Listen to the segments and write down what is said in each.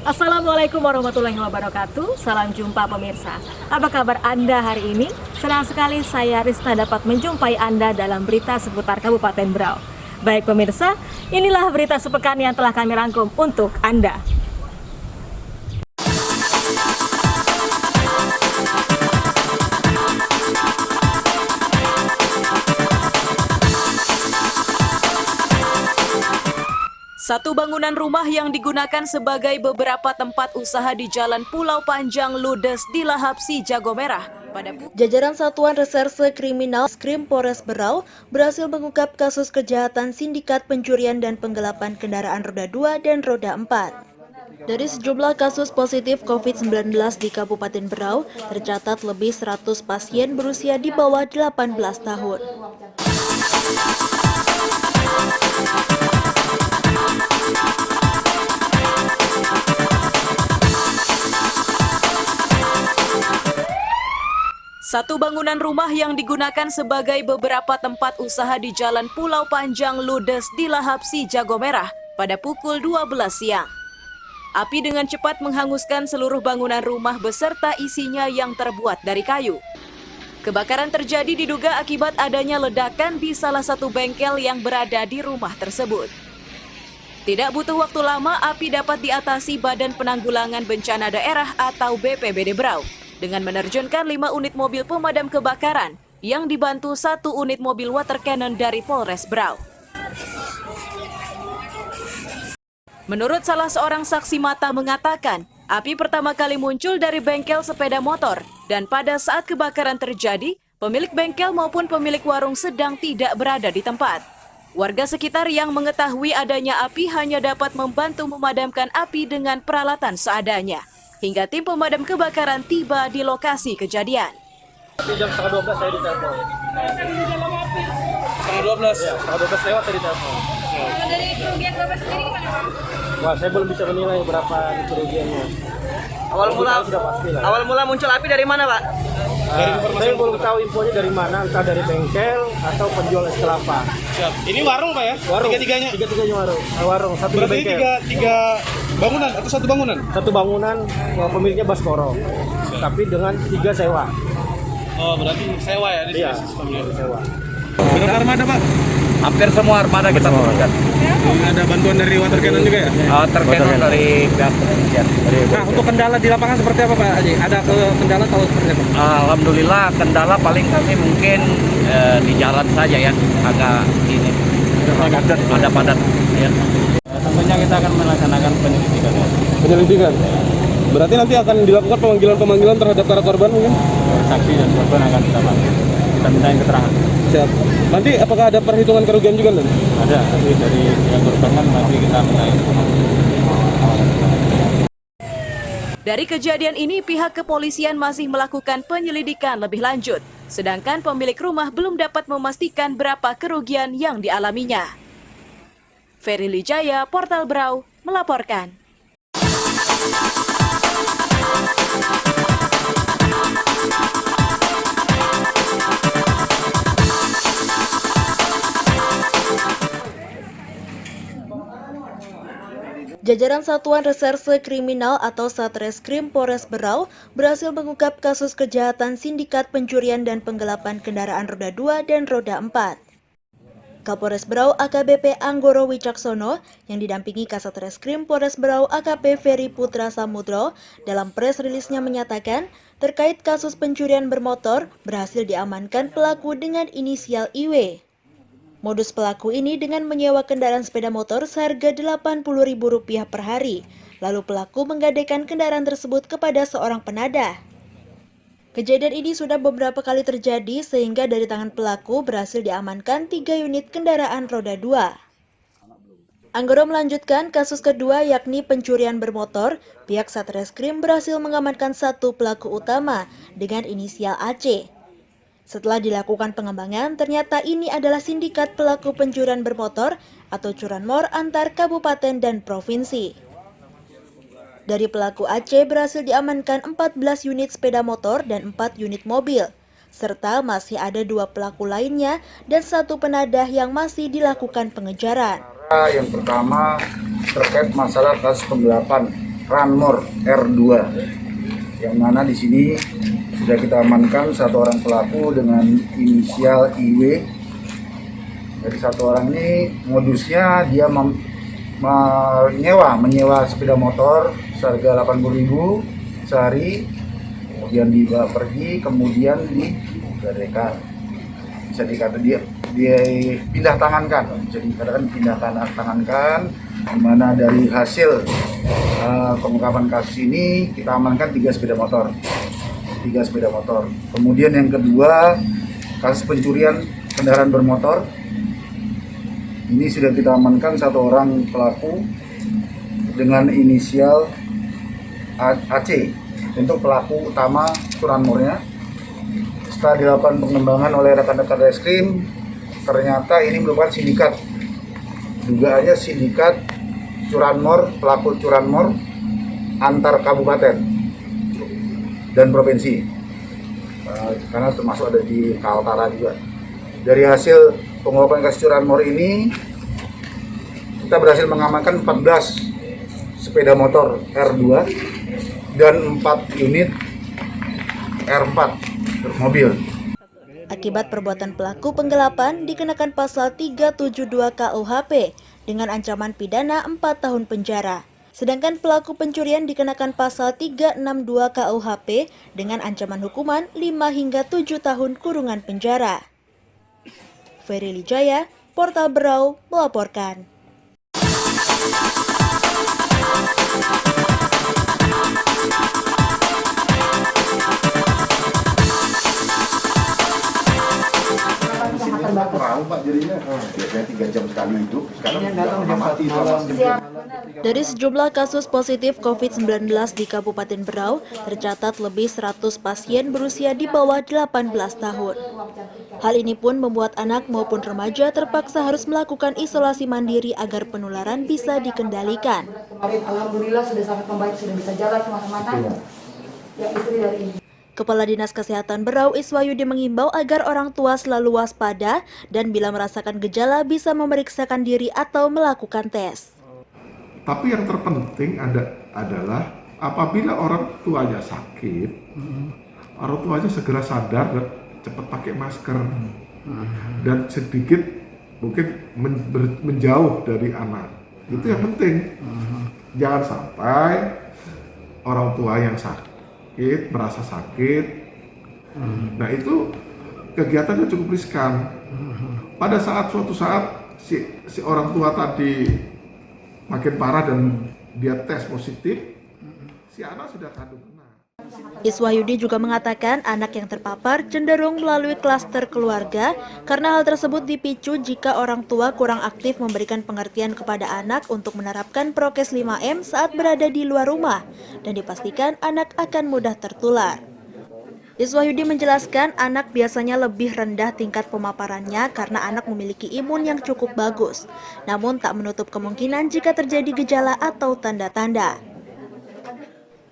Assalamualaikum warahmatullahi wabarakatuh. Salam jumpa pemirsa. Apa kabar Anda hari ini? Senang sekali saya Risna dapat menjumpai Anda dalam berita seputar Kabupaten Berau. Baik pemirsa, inilah berita sepekan yang telah kami rangkum untuk Anda. Satu bangunan rumah yang digunakan sebagai beberapa tempat usaha di Jalan Pulau Panjang ludes di Lahap Si Jago Merah. Jajaran Satuan Reserse Kriminal Skrim Polres Berau berhasil mengungkap kasus kejahatan sindikat pencurian dan penggelapan kendaraan roda 2 dan roda 4. Dari sejumlah kasus positif COVID-19 di Kabupaten Berau, tercatat lebih 100 pasien berusia di bawah 18 tahun. Satu bangunan rumah yang digunakan sebagai beberapa tempat usaha di Jalan Pulau Panjang ludes di Lahap Si Jago Merah pada pukul 12 siang. Api dengan cepat menghanguskan seluruh bangunan rumah beserta isinya yang terbuat dari kayu. Kebakaran terjadi diduga akibat adanya ledakan di salah satu bengkel yang berada di rumah tersebut. Tidak butuh waktu lama, api dapat diatasi Badan Penanggulangan Bencana Daerah atau BPBD Berau dengan menerjunkan 5 unit mobil pemadam kebakaran yang dibantu 1 unit mobil water cannon dari Polres Berau. Menurut salah seorang saksi mata mengatakan, api pertama kali muncul dari bengkel sepeda motor dan pada saat kebakaran terjadi, pemilik bengkel maupun pemilik warung sedang tidak berada di tempat. Warga sekitar yang mengetahui adanya api hanya dapat membantu memadamkan api dengan peralatan seadanya. Hingga tim pemadam kebakaran tiba di lokasi kejadian. Jam setengah 12 saya ditelepon. Setengah 12? Ya, setengah 12 lewat saya ditelepon. Dari kerugian Bapak sendiri gimana Pak? Wah, saya belum bisa menilai berapa kerugiannya. Awal mula muncul api dari mana Pak? Saya belum tahu infonya dari mana, entah dari bengkel atau penjual es kelapa. Siap. Ini warung Pak ya? Warung. Tiga-tiganya? Tiga-tiganya warung. Satu Berarti bengkel. tiga bangunan atau satu bangunan? Satu bangunan, pemiliknya Baskoro. Tapi dengan 3 sewa. Oh, berarti sewa ya di Iya, sini sistemnya. sewa. Berapa armada Pak? Hampir semua armada kita turunkan. Ada bantuan dari water cannon juga ya? Terkenal dari pihak kepolisian. Nah, untuk kendala di lapangan seperti apa Pak Haji? Ada kendala atau seperti apa? Alhamdulillah kendala paling kami mungkin di jalan saja ya, agak ini ada padat ya. Tentunya kita akan melaksanakan penyelidikan. Penyelidikan. Berarti nanti akan dilakukan pemanggilan terhadap para korban mungkin? Saksi dan korban akan kita panggil. Kita mintain keterangan. Siap. Nanti apakah ada perhitungan kerugian juga Dan? Ada, tapi dari yang korban kan nanti kita mintain. Dari kejadian ini, pihak kepolisian masih melakukan penyelidikan lebih lanjut. Sedangkan pemilik rumah belum dapat memastikan berapa kerugian yang dialaminya. Ferry Lijaya, Portal Berau, melaporkan. Jajaran Satuan Reserse Kriminal atau Satreskrim Polres Berau berhasil mengungkap kasus kejahatan sindikat pencurian dan penggelapan kendaraan roda 2 dan roda 4. Kapolres Berau AKBP Anggoro Wicaksono yang didampingi Kasat Reskrim Polres Berau AKP Ferry Putra Samudro dalam press rilisnya menyatakan terkait kasus pencurian bermotor berhasil diamankan pelaku dengan inisial IW. Modus pelaku ini dengan menyewa kendaraan sepeda motor seharga Rp80.000 per hari. Lalu pelaku menggadaikan kendaraan tersebut kepada seorang penadah. Kejadian ini sudah beberapa kali terjadi sehingga dari tangan pelaku berhasil diamankan 3 unit kendaraan roda 2. Anggoro melanjutkan kasus kedua yakni pencurian bermotor. Pihak Satreskrim berhasil mengamankan 1 pelaku utama dengan inisial AC. Setelah dilakukan pengembangan, ternyata ini adalah sindikat pelaku pencurian bermotor atau curanmor antar kabupaten dan provinsi. Dari pelaku AC berhasil diamankan 14 unit sepeda motor dan 4 unit mobil, serta masih ada 2 pelaku lainnya dan 1 penadah yang masih dilakukan pengejaran. Yang pertama terkait masalah kasus penggelapan Ranmor R2, yang mana di sini sudah kita amankan 1 orang pelaku dengan inisial IW. Dari 1 orang ini modusnya dia menyewa sepeda motor seharga 80.000 sehari, kemudian dibawa pergi, kemudian digadaikan. Bisa dikata dia pindah tangankan, bisa dikatakan pindah tangankan. Di mana dari hasil pengungkapan kasus ini kita amankan 3 sepeda motor. Kemudian yang kedua, kasus pencurian kendaraan bermotor. Ini sudah kita amankan 1 orang pelaku dengan inisial AC untuk pelaku utama curanmornya. Setelah dilakukan pengembangan oleh rekan-rekan reskrim, ternyata ini merupakan sindikat. Dugaannya sindikat curanmor, pelaku curanmor antar kabupaten dan provinsi, karena termasuk ada di Kaltara juga. Dari hasil pengungkapan kasus curanmor ini, kita berhasil mengamankan 14 sepeda motor R2 dan 4 unit R4 mobil. Akibat perbuatan pelaku penggelapan dikenakan pasal 372 KUHP dengan ancaman pidana 4 tahun penjara. Sedangkan pelaku pencurian dikenakan pasal 362 KUHP dengan ancaman hukuman 5 hingga 7 tahun kurungan penjara. Ferry Lijaya, Portal Berau melaporkan. Biasanya 3 jam sekali hidup, sekarang udah mati. Dari sejumlah kasus positif COVID-19 di Kabupaten Berau, tercatat lebih 100 pasien berusia di bawah 18 tahun. Hal ini pun membuat anak maupun remaja terpaksa harus melakukan isolasi mandiri agar penularan bisa dikendalikan. Kemarin alhamdulillah sudah sangat membaik, sudah bisa jalan kemana-mana. Ya, istri dari ini. Kepala Dinas Kesehatan Berau Iswayudi mengimbau agar orang tua selalu waspada dan bila merasakan gejala bisa memeriksakan diri atau melakukan tes. Tapi yang terpenting adalah apabila orang tuanya sakit, orang tuanya segera sadar dan cepat pakai masker dan sedikit mungkin menjauh dari anak. Itu yang penting. Jangan sampai orang tua yang sakit merasa sakit. Nah, itu kegiatannya cukup riskan. Pada suatu saat si orang tua tadi makin parah dan dia tes positif, si anak sudah kandung kena. Iswayudi juga mengatakan anak yang terpapar cenderung melalui klaster keluarga karena hal tersebut dipicu jika orang tua kurang aktif memberikan pengertian kepada anak untuk menerapkan prokes 5M saat berada di luar rumah dan dipastikan anak akan mudah tertular. Iswayudi menjelaskan anak biasanya lebih rendah tingkat pemaparannya karena anak memiliki imun yang cukup bagus, namun tak menutup kemungkinan jika terjadi gejala atau tanda-tanda.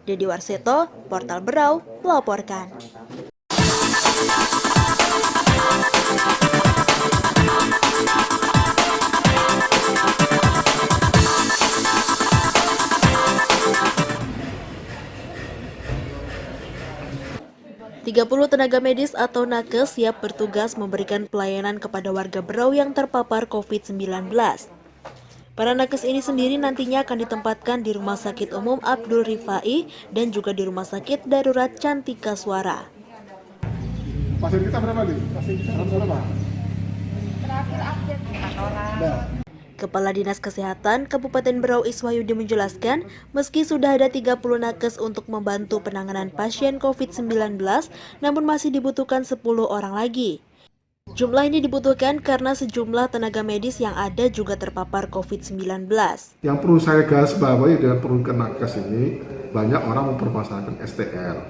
Dedi Warseto, Portal Berau, melaporkan. Puluh tenaga medis atau nakes siap bertugas memberikan pelayanan kepada warga Berau yang terpapar COVID-19. Para nakes ini sendiri nantinya akan ditempatkan di Rumah Sakit Umum Abdul Rifai dan juga di Rumah Sakit Darurat Cantika Suara. Pasien kita berapa nih? Pasien kita berapa? Terakhir update 4 orang. Kepala Dinas Kesehatan Kabupaten Berau Iswayudi menjelaskan, meski sudah ada 30 nakes untuk membantu penanganan pasien COVID-19, namun masih dibutuhkan 10 orang lagi. Jumlah ini dibutuhkan karena sejumlah tenaga medis yang ada juga terpapar COVID-19. Yang perlu saya garis bawahi dengan perlukan nakes ini, banyak orang mempermasalahkan STR.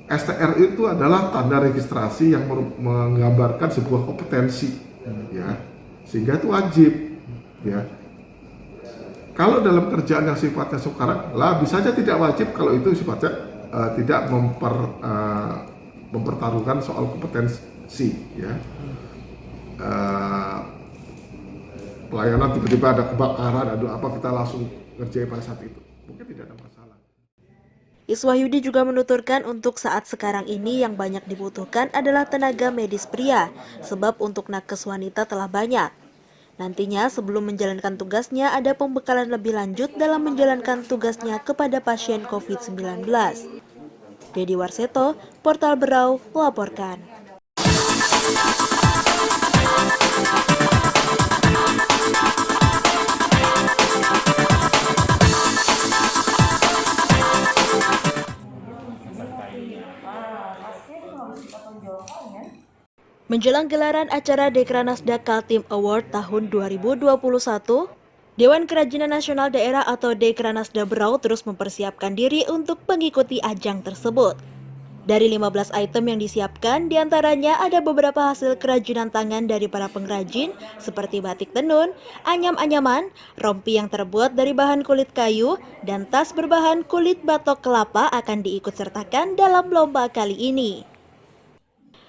STR itu adalah tanda registrasi yang menggambarkan sebuah kompetensi, ya, sehingga itu wajib, ya. Kalau dalam kerjaan yang sifatnya sukarela, bisa saja tidak wajib kalau itu sifatnya tidak mempertaruhkan soal kompetensi, ya. Pelayanan tiba-tiba ada kebakaran, ada apa, kita langsung ngerjain pada saat itu, mungkin tidak ada masalah. Iswahyudi juga menuturkan untuk saat sekarang ini yang banyak dibutuhkan adalah tenaga medis pria, sebab untuk nakes wanita telah banyak. Nantinya sebelum menjalankan tugasnya ada pembekalan lebih lanjut dalam menjalankan tugasnya kepada pasien COVID-19. Dedi Warseto, Portal Berau, melaporkan. Menjelang gelaran acara Dekranasda Kaltim Award tahun 2021, Dewan Kerajinan Nasional Daerah atau Dekranasda Berau terus mempersiapkan diri untuk mengikuti ajang tersebut. Dari 15 item yang disiapkan, diantaranya ada beberapa hasil kerajinan tangan dari para pengrajin seperti batik tenun, anyam-anyaman, rompi yang terbuat dari bahan kulit kayu, dan tas berbahan kulit batok kelapa akan diikut sertakan dalam lomba kali ini.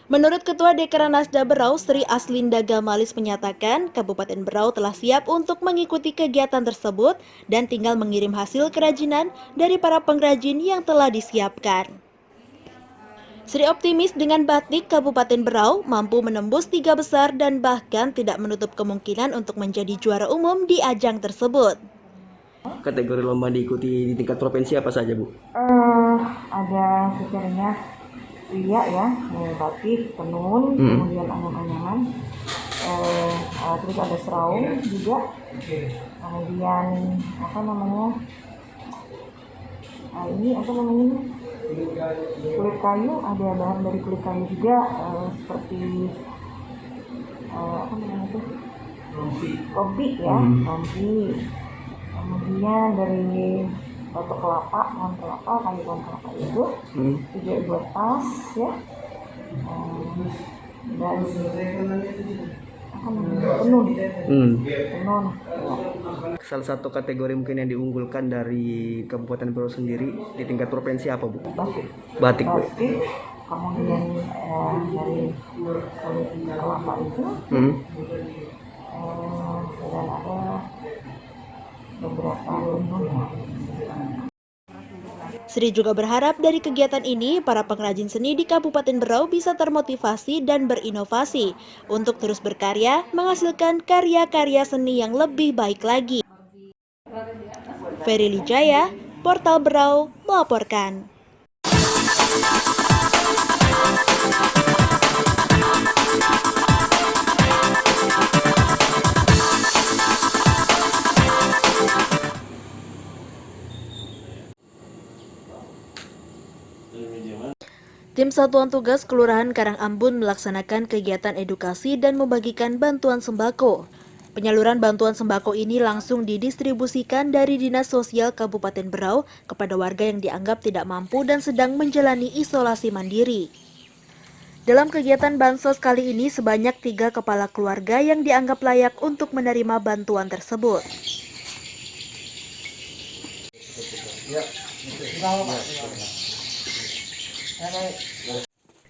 Menurut Ketua Dekranasda Berau, Sri Aslinda Gamalis menyatakan Kabupaten Berau telah siap untuk mengikuti kegiatan tersebut dan tinggal mengirim hasil kerajinan dari para pengrajin yang telah disiapkan. Sri optimis dengan batik Kabupaten Berau mampu menembus 3 besar dan bahkan tidak menutup kemungkinan untuk menjadi juara umum di ajang tersebut. Kategori lomba diikuti di tingkat provinsi apa saja, Bu? Ada sebenarnya pria ya, batik, tenun, kemudian anyam-anyaman, terus ada seraung juga, kemudian kulit kayu, ada bahan dari kulit kayu juga, seperti rompi ya, rompi, kemudian dari batok kelapa, pohon kelapa, kayu pohon kelapa itu juga buat tas ya, dan tenun. Salah satu kategori mungkin yang diunggulkan dari Kabupaten Berau sendiri di tingkat provinsi apa, Bu? Batik, Bu. Kemudian dari kulit kelapa itu, dan ada beberapa tenun. Sri juga berharap dari kegiatan ini, para pengrajin seni di Kabupaten Berau bisa termotivasi dan berinovasi untuk terus berkarya, menghasilkan karya-karya seni yang lebih baik lagi. Ferry Lijaya, Portal Berau, melaporkan. Tim Satuan Tugas Kelurahan Karangambun melaksanakan kegiatan edukasi dan membagikan bantuan sembako. Penyaluran bantuan sembako ini langsung didistribusikan dari Dinas Sosial Kabupaten Berau kepada warga yang dianggap tidak mampu dan sedang menjalani isolasi mandiri. Dalam kegiatan bansos kali ini, sebanyak 3 kepala keluarga yang dianggap layak untuk menerima bantuan tersebut.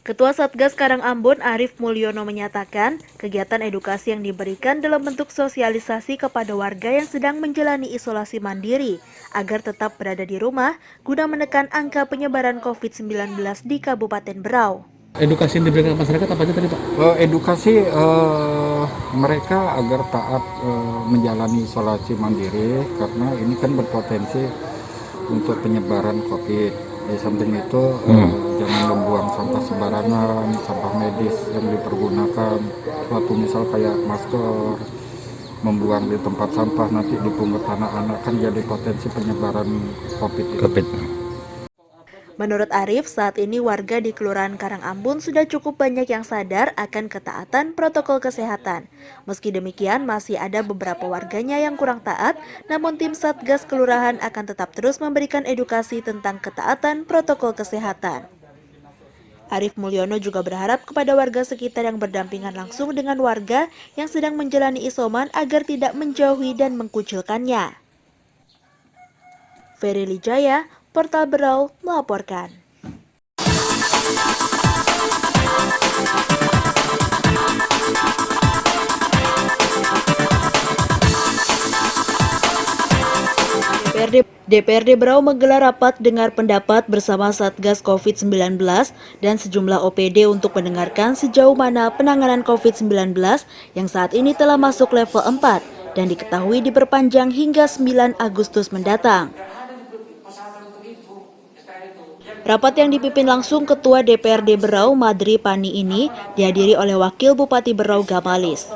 Ketua Satgas Karangambun Arif Mulyono menyatakan, kegiatan edukasi yang diberikan dalam bentuk sosialisasi kepada warga yang sedang menjalani isolasi mandiri agar tetap berada di rumah guna menekan angka penyebaran COVID-19 di Kabupaten Berau. Edukasi yang diberikan masyarakat apa aja tadi, Pak? Edukasi mereka agar taat menjalani isolasi mandiri karena ini kan berpotensi untuk penyebaran COVID. Di samping itu jangan membuang sampah sembarangan, sampah medis yang dipergunakan, suatu misal kayak masker, membuang di tempat sampah nanti dipungut anak-anak kan jadi potensi penyebaran COVID. Menurut Arif, saat ini warga di Kelurahan Karangambun sudah cukup banyak yang sadar akan ketaatan protokol kesehatan. Meski demikian, masih ada beberapa warganya yang kurang taat, namun tim Satgas Kelurahan akan tetap terus memberikan edukasi tentang ketaatan protokol kesehatan. Arif Mulyono juga berharap kepada warga sekitar yang berdampingan langsung dengan warga yang sedang menjalani isoman agar tidak menjauhi dan mengkucilkannya. Ferry Lijaya, Portal Berau melaporkan. DPRD Berau menggelar rapat dengar pendapat bersama Satgas COVID-19 dan sejumlah OPD untuk mendengarkan sejauh mana penanganan COVID-19 yang saat ini telah masuk level 4 dan diketahui diperpanjang hingga 9 Agustus mendatang. Rapat yang dipimpin langsung Ketua DPRD Berau Madri Pani ini dihadiri oleh Wakil Bupati Berau Gamalis.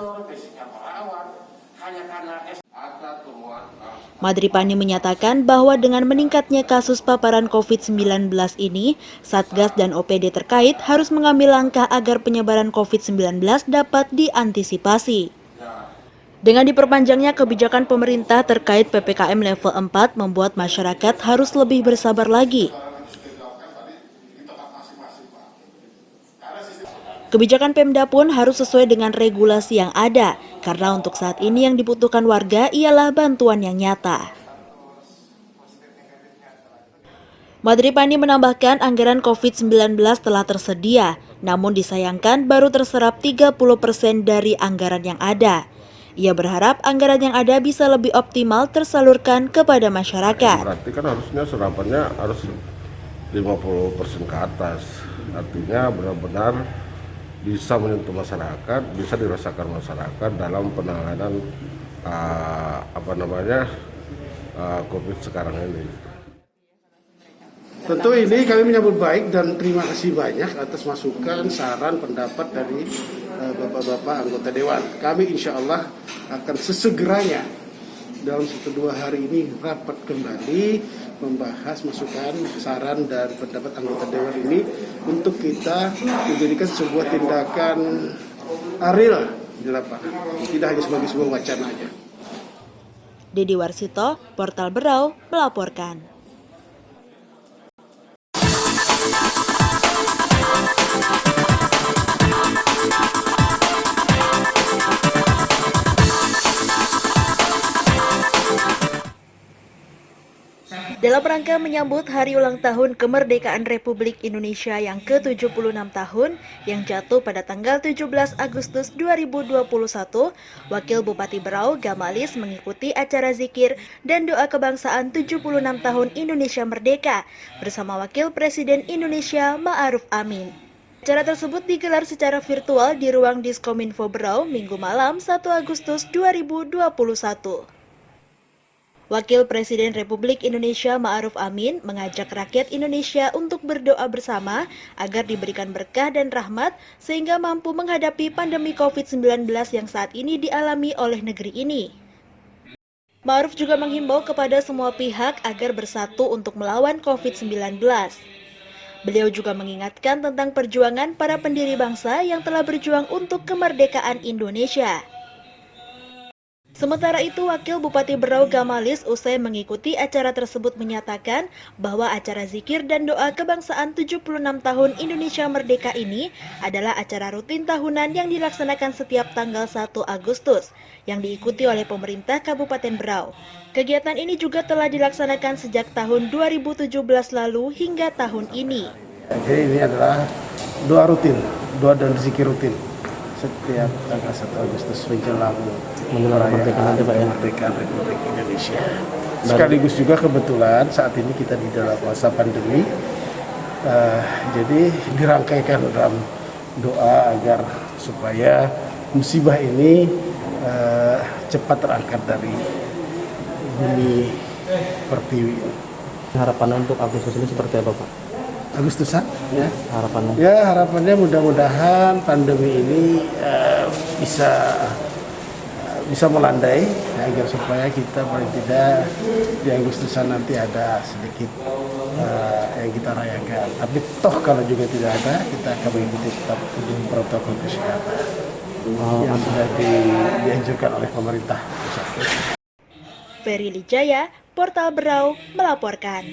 Madri Pani menyatakan bahwa dengan meningkatnya kasus paparan COVID-19 ini, Satgas dan OPD terkait harus mengambil langkah agar penyebaran COVID-19 dapat diantisipasi. Dengan diperpanjangnya kebijakan pemerintah terkait PPKM level 4 membuat masyarakat harus lebih bersabar lagi. Kebijakan Pemda pun harus sesuai dengan regulasi yang ada, karena untuk saat ini yang dibutuhkan warga ialah bantuan yang nyata. Madri Pani menambahkan anggaran COVID-19 telah tersedia, namun disayangkan baru terserap 30% dari anggaran yang ada. Ia berharap anggaran yang ada bisa lebih optimal tersalurkan kepada masyarakat. Berarti kan harusnya serapannya harus 50% ke atas, artinya benar-benar bisa menyentuh masyarakat, bisa dirasakan masyarakat dalam penanganan COVID sekarang ini. Tentu ini kami menyambut baik dan terima kasih banyak atas masukan, saran, pendapat dari Bapak-Bapak anggota Dewan. Kami insya Allah akan sesegeranya dalam 1-2 hari ini rapat kembali membahas masukan, saran, dan pendapat anggota Dewan ini untuk kita menjadikan sebuah tindakan real di lapangan, tidak hanya sebagai sebuah wacana aja. Dedi Warsito, Portal Berau melaporkan. Dalam rangka menyambut hari ulang tahun kemerdekaan Republik Indonesia yang ke-76 tahun yang jatuh pada tanggal 17 Agustus 2021, Wakil Bupati Berau Gamalis mengikuti acara zikir dan doa kebangsaan 76 tahun Indonesia Merdeka bersama Wakil Presiden Indonesia Ma'ruf Amin. Acara tersebut digelar secara virtual di ruang Diskominfo Berau Minggu malam 1 Agustus 2021. Wakil Presiden Republik Indonesia Ma'ruf Amin mengajak rakyat Indonesia untuk berdoa bersama agar diberikan berkah dan rahmat sehingga mampu menghadapi pandemi COVID-19 yang saat ini dialami oleh negeri ini. Ma'ruf juga menghimbau kepada semua pihak agar bersatu untuk melawan COVID-19. Beliau juga mengingatkan tentang perjuangan para pendiri bangsa yang telah berjuang untuk kemerdekaan Indonesia. Sementara itu, Wakil Bupati Berau Gamalis usai mengikuti acara tersebut menyatakan bahwa acara zikir dan doa kebangsaan 76 tahun Indonesia Merdeka ini adalah acara rutin tahunan yang dilaksanakan setiap tanggal 1 Agustus yang diikuti oleh pemerintah Kabupaten Berau. Kegiatan ini juga telah dilaksanakan sejak tahun 2017 lalu hingga tahun ini. Jadi ini adalah doa rutin, doa dan zikir rutin setiap tanggal 1 Agustus menjelang kemerdekaan Republik Indonesia. Sekaligus juga kebetulan saat ini kita di dalam masa pandemi, jadi dirangkaikan dalam doa agar supaya musibah ini cepat terangkat dari bumi pertiwi. Harapan untuk Agustus ini seperti apa, Pak? Agustusan ya Harapannya? Ya harapannya mudah-mudahan pandemi ini bisa melandai ya, agar supaya kita paling tidak di Agustusan nanti ada sedikit yang kita rayakan. Tapi toh kalau juga tidak ada, kita akan mengikuti tetap protokol kesehatan yang sudah dianjurkan oleh pemerintah pusat. Ferry Lijaya, Portal Berau melaporkan.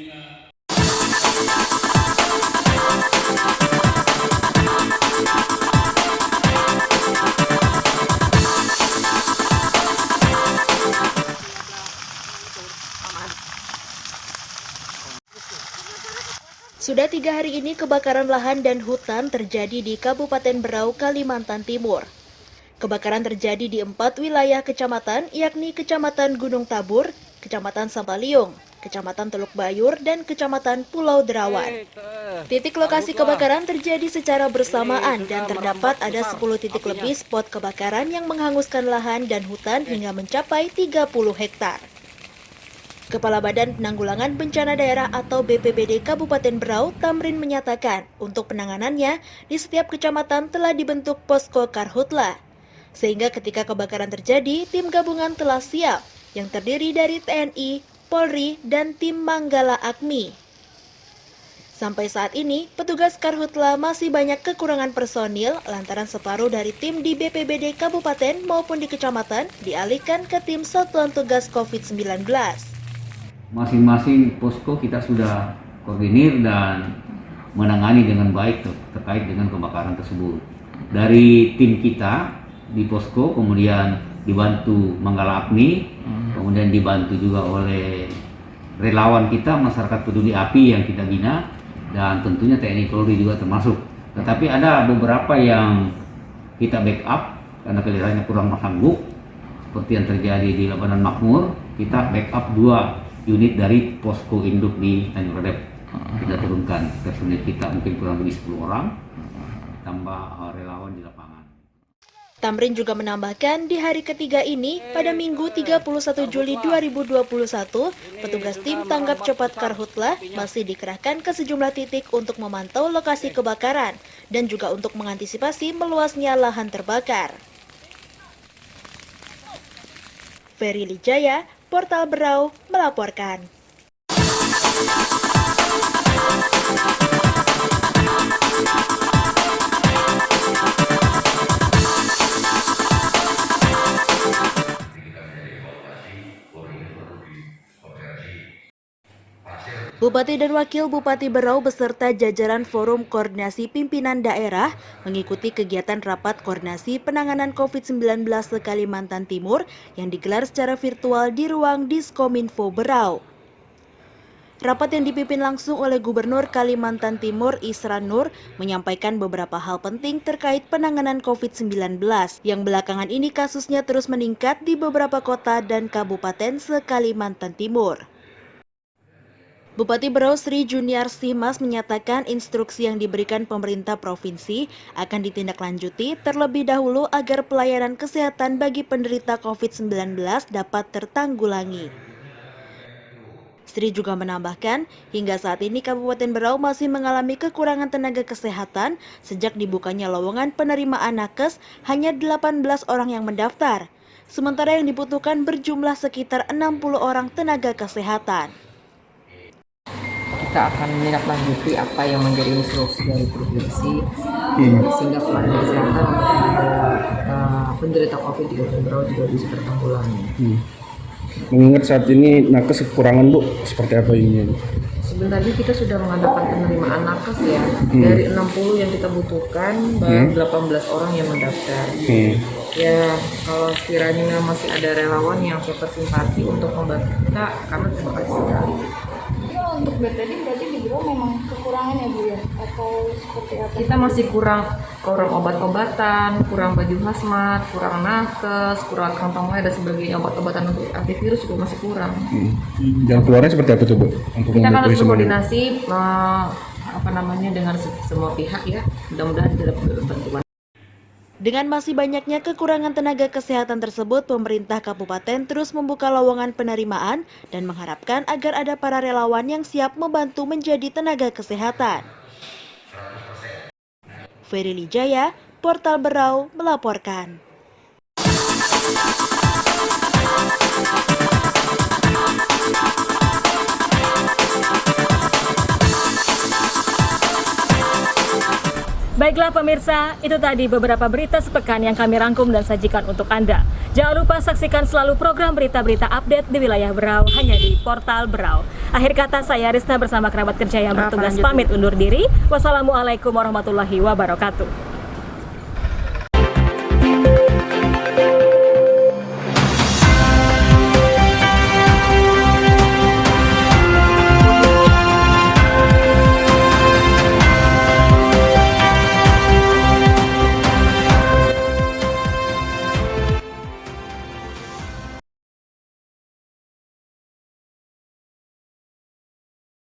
Sudah 3 hari ini kebakaran lahan dan hutan terjadi di Kabupaten Berau, Kalimantan Timur. Kebakaran terjadi di 4 wilayah kecamatan, yakni Kecamatan Gunung Tabur, Kecamatan Sampaliung, Kecamatan Teluk Bayur, dan Kecamatan Pulau Derawan. Titik lokasi kebakaran terjadi secara bersamaan dan terdapat ada 10 titik lebih spot kebakaran yang menghanguskan lahan dan hutan hingga mencapai 30 hektar. Kepala Badan Penanggulangan Bencana Daerah atau BPBD Kabupaten Berau, Tamrin menyatakan untuk penanganannya di setiap kecamatan telah dibentuk posko karhutla. Sehingga ketika kebakaran terjadi, tim gabungan telah siap yang terdiri dari TNI, Polri, dan tim Manggala Agni. Sampai saat ini, petugas karhutla masih banyak kekurangan personil lantaran separuh dari tim di BPBD Kabupaten maupun di kecamatan dialihkan ke tim Satuan Tugas COVID-19. Masing-masing posko kita sudah koordinir dan menangani dengan baik terkait dengan kebakaran tersebut. Dari tim kita di posko kemudian dibantu Manggala Agni, kemudian dibantu juga oleh relawan kita, masyarakat peduli api yang kita bina, dan tentunya TNI Polri juga termasuk. Tetapi ada beberapa yang kita backup karena kelihatannya kurang sanggup, seperti yang terjadi di Labanan Makmur. Kita backup 2 unit dari posko induk di Tanjung Redep. Kita turunkan personil kita mungkin kurang lebih 10 orang, tambah relawan di lapangan. Tamrin juga menambahkan di hari ketiga ini, pada Minggu 31 Juli 2021, petugas tim tanggap cepat karhutla masih dikerahkan ke sejumlah titik untuk memantau lokasi kebakaran dan juga untuk mengantisipasi meluasnya lahan terbakar. Ferry Lijaya, Portal Berau, melaporkan. Bupati dan Wakil Bupati Berau beserta jajaran Forum Koordinasi Pimpinan Daerah mengikuti kegiatan Rapat Koordinasi Penanganan COVID-19 se-Kalimantan Timur yang digelar secara virtual di ruang Diskominfo Berau. Rapat yang dipimpin langsung oleh Gubernur Kalimantan Timur Isran Nur menyampaikan beberapa hal penting terkait penanganan COVID-19 yang belakangan ini kasusnya terus meningkat di beberapa kota dan kabupaten se-Kalimantan Timur. Bupati Berau Sri Juniarsih Mas menyatakan instruksi yang diberikan pemerintah provinsi akan ditindaklanjuti terlebih dahulu agar pelayanan kesehatan bagi penderita COVID-19 dapat tertanggulangi. Sri juga menambahkan, hingga saat ini Kabupaten Berau masih mengalami kekurangan tenaga kesehatan sejak dibukanya lowongan penerimaan nakes hanya 18 orang yang mendaftar, sementara yang dibutuhkan berjumlah sekitar 60 orang tenaga kesehatan. Kita akan menindaklanjuti apa yang menjadi instruksi dari provinsi sehingga pelayanan kesehatan penderita COVID di Kabupaten Berau juga bisa tertanggulangi. Mengingat saat ini nakes kekurangan, Bu, seperti apa ini? Sebenarnya kita sudah mengadakan penerimaan nakes ya. Dari 60 yang kita butuhkan, baru 18 orang yang mendaftar. Ya, kalau sekiranya masih ada relawan yang bersimpati untuk membantu kita, karena terima kasih sekali. Untuk BPD berarti di Berau memang kekurangan ya Bu ya? Atau seperti apa? Kita masih kurang obat-obatan, kurang baju hazmat, kurang nakes, kurang kantong dan sebagainya. Obat-obatan untuk antivirus juga masih kurang. Jalan keluarnya seperti apa tuh, Bu? Kita akan harus berkoordinasi dengan semua pihak ya. Mudah-mudahan dapat bantuan. Dengan masih banyaknya kekurangan tenaga kesehatan tersebut, pemerintah kabupaten terus membuka lowongan penerimaan dan mengharapkan agar ada para relawan yang siap membantu menjadi tenaga kesehatan. Ferry Lijaya, Portal Berau, melaporkan. Baiklah pemirsa, itu tadi beberapa berita sepekan yang kami rangkum dan sajikan untuk Anda. Jangan lupa saksikan selalu program berita-berita update di wilayah Berau hanya di Portal Berau. Akhir kata saya Risna bersama kerabat kerja yang bertugas pamit undur diri. Wassalamualaikum warahmatullahi wabarakatuh.